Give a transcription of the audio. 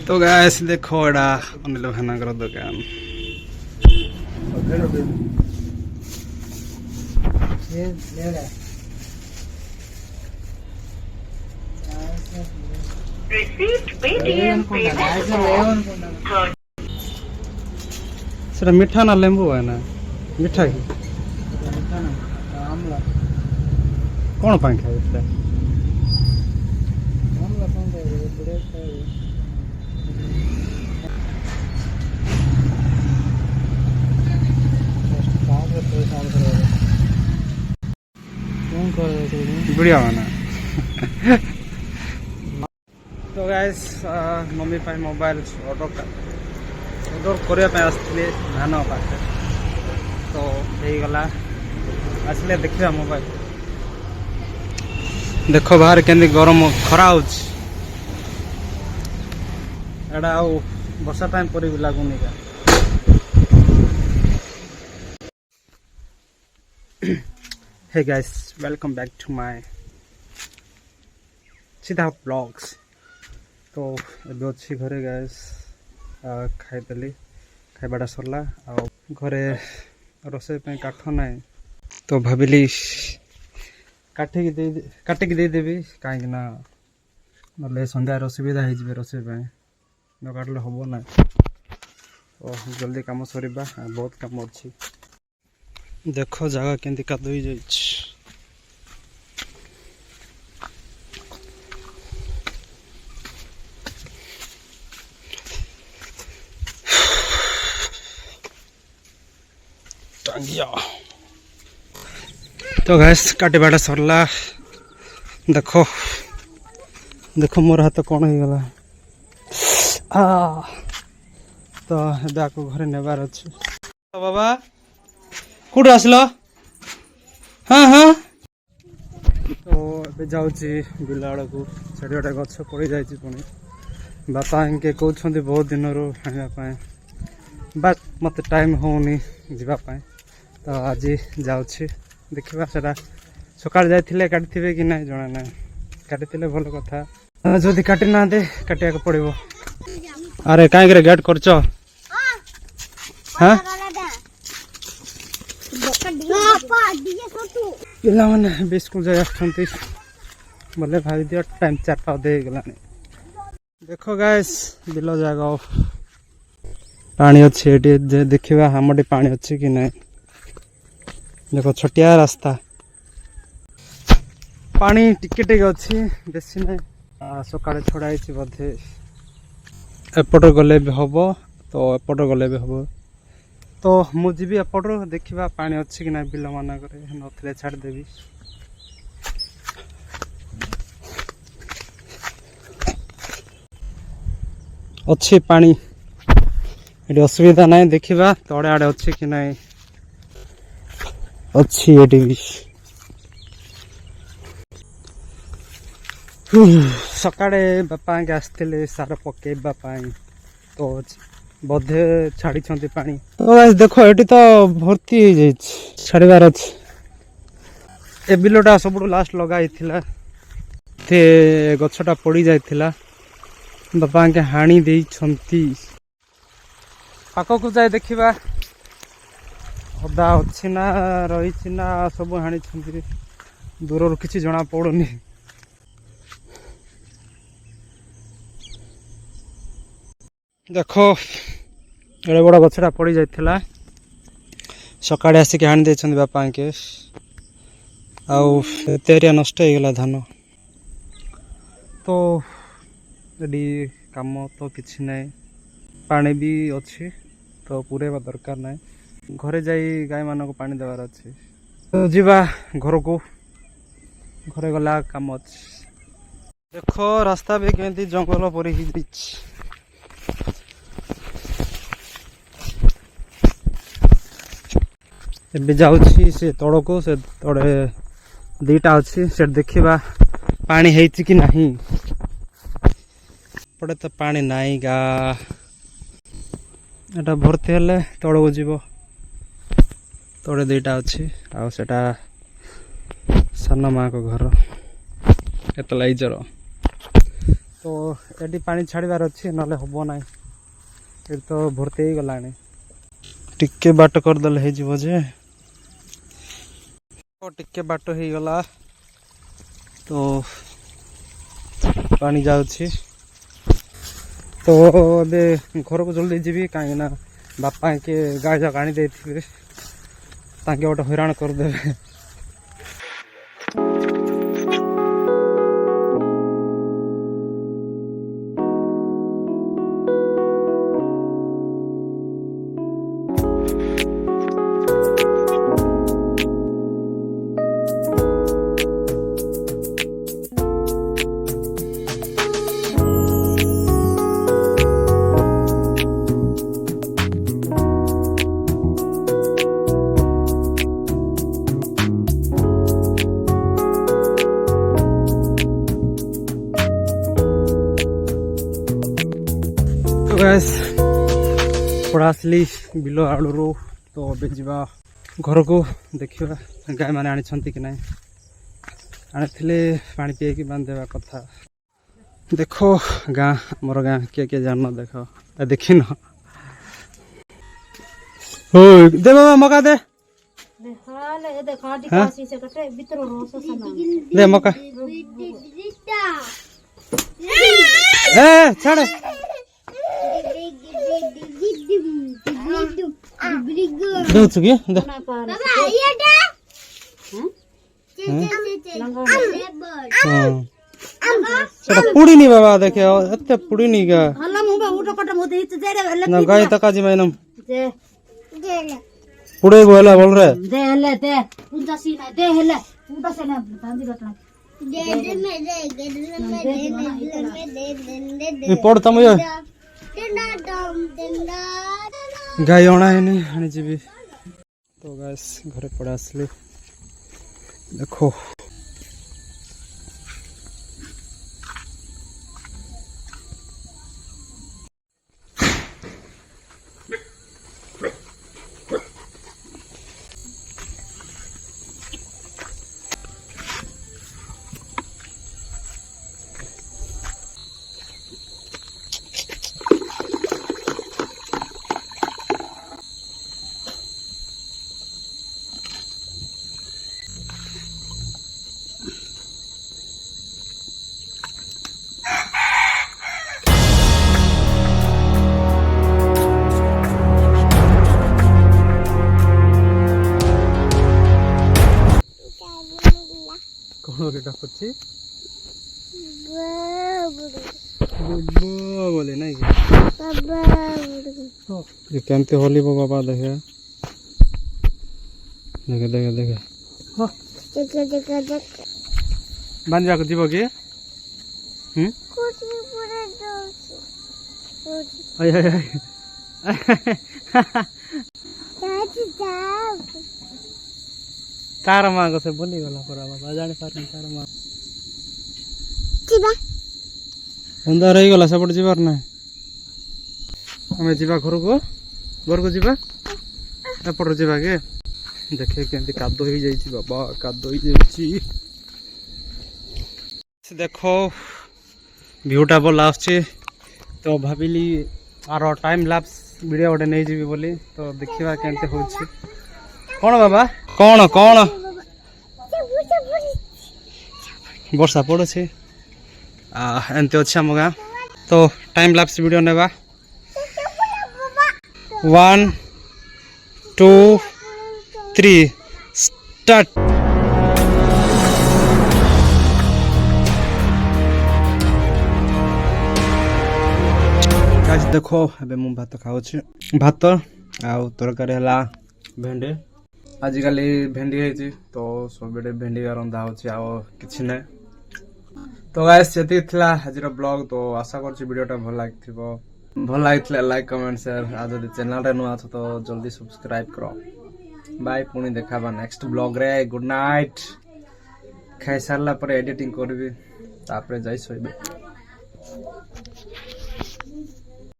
तो गाइस देखो एड़ा अनिल भाईनागर दुकान सर मीठा ना लेंबू है ना मीठा की कौन पाई खाए बढ़िया माना तो गाइस मम्मी पाई मोबाइल ऑर्डर करने आसते धान पाखे तो गला आसले देखा मोबाइल देख बाहर केंदी गरम खरा एड़ा वर्षा टाइम पर भी लगुनि का hey guys welcome back to my सीधा ब्लॉग्स तो एबे अच्छी घरे गाइस खाइदेली खाइबाटा सरला आ घरे रोसे पे काठ ना तो भाविली काटिकी देदेवी कहीं ना ना संध्यार असुविधा हो रोसे न काटले हम ना तो जल्दी कम सरीबा बहुत कम अच्छी देख जगह केंती कादुई जाइए टांगिया तो गैस काटिबाटा सरला देखो देखो मोर हाथ कौन हो गला तो आपको घरे नेबार अच्छे तो बाबा कौट आसलो हाँ हाँ तो जाऊँगी बिल आड़ को से गोटे गछ पड़ जाए पुणी बापा इनके कहते बहुत दिन रू आने बट मत टाइम होनी जावाई तो आज जाऊँगी देखा से सका जाते काटी कि ना जना ना काटी भल कथा जदि काटी ना काटिया पड़ो अरे कहीं गेट कर पिला मैंने स्कूल जाए बोले भाई दियो टाइम 4टा अधे गला देख गैस बिल जगह पानी अच्छे देखा आम पानी अच्छी कि ना देख छोटिया रास्ता पानी टिके टिके अच्छी बेसी ना सकाଳେ छड़ाई बोधे एपट गले भी हम तो एपट गले भी हम तो मुझे एपट देखा पानी अच्छी कि ना बिल मानक नी छाड़देवी अच्छी पानी ये असुविधा ना देखा तड़े आड़े अच्छी कि ना अच्छी ये भी सकाळे बापा आसते सार पकेवाई तो बोधे छाड़ी पानी तो देख ये तो भर्ती हो छाड़ार अच्छे ए बिलटा सब लास्ट लगाई गछटा पड़ जाता बापा के हाणी दे पाक को जाए देखा अदा अच्छी ना रही ना सब हाणी दूर किसी जना पड़ुनी देख एड़े बड़ गछटा पड़ जाता सकाळे आसिक हाणी दे बापा के आरिया नष्ट हो गला धान तो ये कम तो किसी ना पानी भी अच्छी तो पूरेबा दरकार ना घरे जाई गाय मान को पानी देवार अच्छे तो जीवा घर को घरे गला काम अच्छे देख रास्ता भी केमती जंगल पर जाऊँगी से तड़ को से तड़े दीटा अच्छी से देखा पानी है कि नहीं पड़े तो पानी नाई गा एटा भर्ती हेले तड़ को जीव तड़े दीटा अच्छी आटा सान माँ को घर एतला इजर तो ये पानी छाड़बार अच्छे ना हम ना ये तो भर्ती ही गला टिके बाट करदे जे टिके बाट हो गला तो पानी जाऊँगी तो अबे घर को जल्दी जीवी कहीं बापा के गाय जाक आनी दे गोटे हैरान करदे पड़ा आसली बिल आड़ू तो अभी जा घर को देखा गाय मैंने आनी कि ना आनी पा पी बांधेवा कथा देखो गाँ मोर गाँ किए किए जान देख देखी न दे बाबा मका दे दे मका छाड़ देउछु कि पुड़ीनी बाबा देखे एते पुड़ीनी का गाय तका जी मैनम पुड़े बोला बोल रे दे हले दे पूजा सी ना दे हले पूजा से ना गांधी रटना दे दे पड़ तम ये गाय अणा है नहीं आनी जीवी तो गाइस घरे पड़ा आसली देखो डाकुची बोले ना ये केमती होली बाबा देखे देखे देखे देखे बांध जाक जीव कि तार माँ से बोली गला पर बाबा जाने पारे तार माँ अंदर रही गला सेपट जीवार ना आम जीवा घर को जीवा एपट जीवा के देखे केमती कादो हो जाइए बाबा कादो हो जाइए देखो व्यूटा भल आसुचे तो भाविली आर टाइम लैप्स वीडियो गोटे नहीं जीवी बोली तो देखा केमती हो कौन बाबा कौन कौन वर्षा पड़े एमती अच्छे आम गाँ तो टाइम लैप्स वीडियो नेबा 1 2 3 स्टार्ट देखो एबे मु भात खाऊ भात आउ तरकारी है भेंडी आजिकल भेंडी है तो सब भेंडी रंधा हो कि तो गाइस ये थिला आज ब्लॉग तो आशा कर वीडियोटा भल लगी लाइक कमेंट शेयर आज जब चैनल रे नुआ तो जल्दी सब्सक्राइब करो बाय पुणी देखा नेक्स्ट ब्लॉग रे गुड नाइट खाई सारा पर एडिटिंग करबी तापर जाई सोइबे।